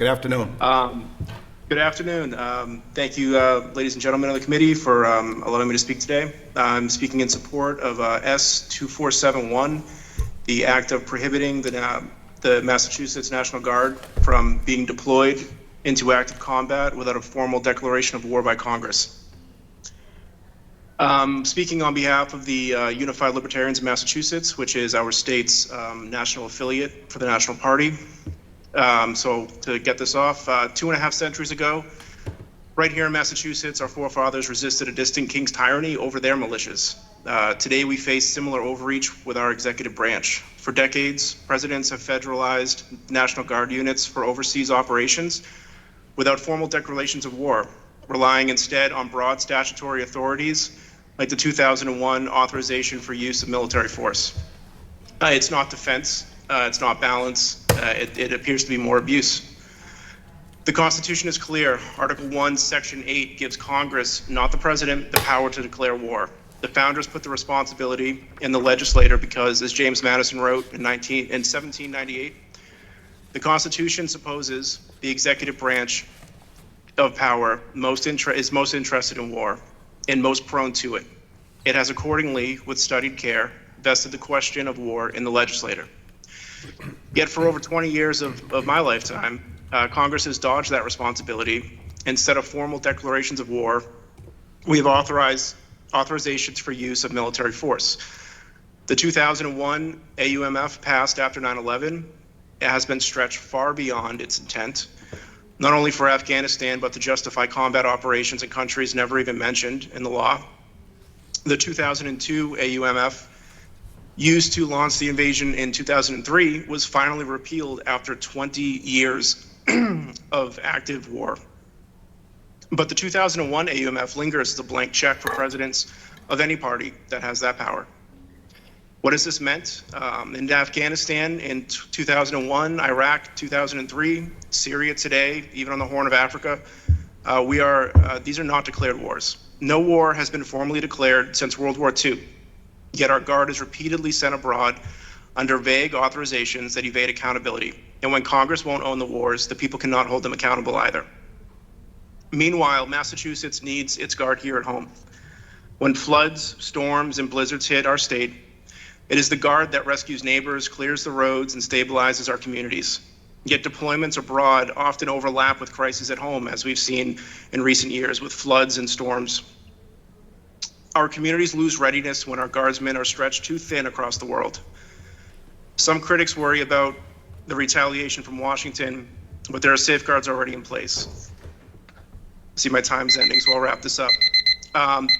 Good afternoon. Good afternoon. Thank you, ladies and gentlemen of the committee, for allowing me to speak today. I'm speaking in support of S2471, the act of prohibiting the Massachusetts National Guard from being deployed into active combat without a formal declaration of war by Congress. Speaking on behalf of the Unified Libertarians of Massachusetts, which is our state's national affiliate for the National Party. So to get this off, 2.5 centuries ago, right here in Massachusetts, our forefathers resisted a distant king's tyranny over their militias. Today, we face similar overreach with our executive branch. For decades, presidents have federalized National Guard units for overseas operations without formal declarations of war, relying instead on broad statutory authorities like the 2001 authorization for use of military force. It's not defense, it's not balance, it appears to be more abuse. The Constitution is clear. Article 1, Section 8 gives Congress, not the President, the power to declare war. The founders put the responsibility in the legislator because, as James Madison wrote in 1798, the Constitution supposes the executive branch of power is most interested in war and most prone to it. It has accordingly, with studied care, vested the question of war in the legislator. Yet for over 20 years of my lifetime, Congress has dodged that responsibility. Instead of formal declarations of war, we have authorized authorizations for use of military force. The 2001 AUMF passed after 9/11 has been stretched far beyond its intent, not only for Afghanistan, but to justify combat operations in countries never even mentioned in the law. The 2002 AUMF, used to launch the invasion in 2003, was finally repealed after 20 years of active war. But the 2001 AUMF lingers as a blank check for presidents of any party that has that power. What has this meant? In Afghanistan in 2001, Iraq 2003, Syria today, even on the Horn of Africa, these are not declared wars. No war has been formally declared since World War II, yet our Guard is repeatedly sent abroad under vague authorizations that evade accountability. And when Congress won't own the wars, the people cannot hold them accountable either. Meanwhile, Massachusetts needs its Guard here at home. When floods, storms, and blizzards hit our state, it is the Guard that rescues neighbors, clears the roads, and stabilizes our communities. Yet deployments abroad often overlap with crises at home, as we've seen in recent years with floods and storms. Our communities lose readiness when our Guardsmen are stretched too thin across the world. Some critics worry about the retaliation from Washington, but there are safeguards already in place. I see my time's ending, so I'll wrap this up.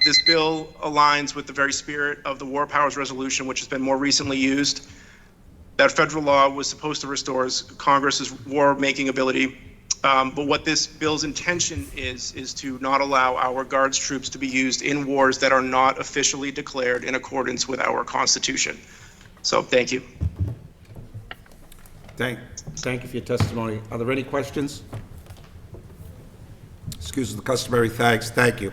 This bill aligns with the very spirit of the War Powers Resolution, which has been more recently used. That federal law was supposed to restore Congress's war-making ability, but what this bill's intention is to not allow our Guards troops to be used in wars that are not officially declared in accordance with our Constitution. So, thank you. Thank you for your testimony. Are there any questions? Excuse the customary thanks. Thank you.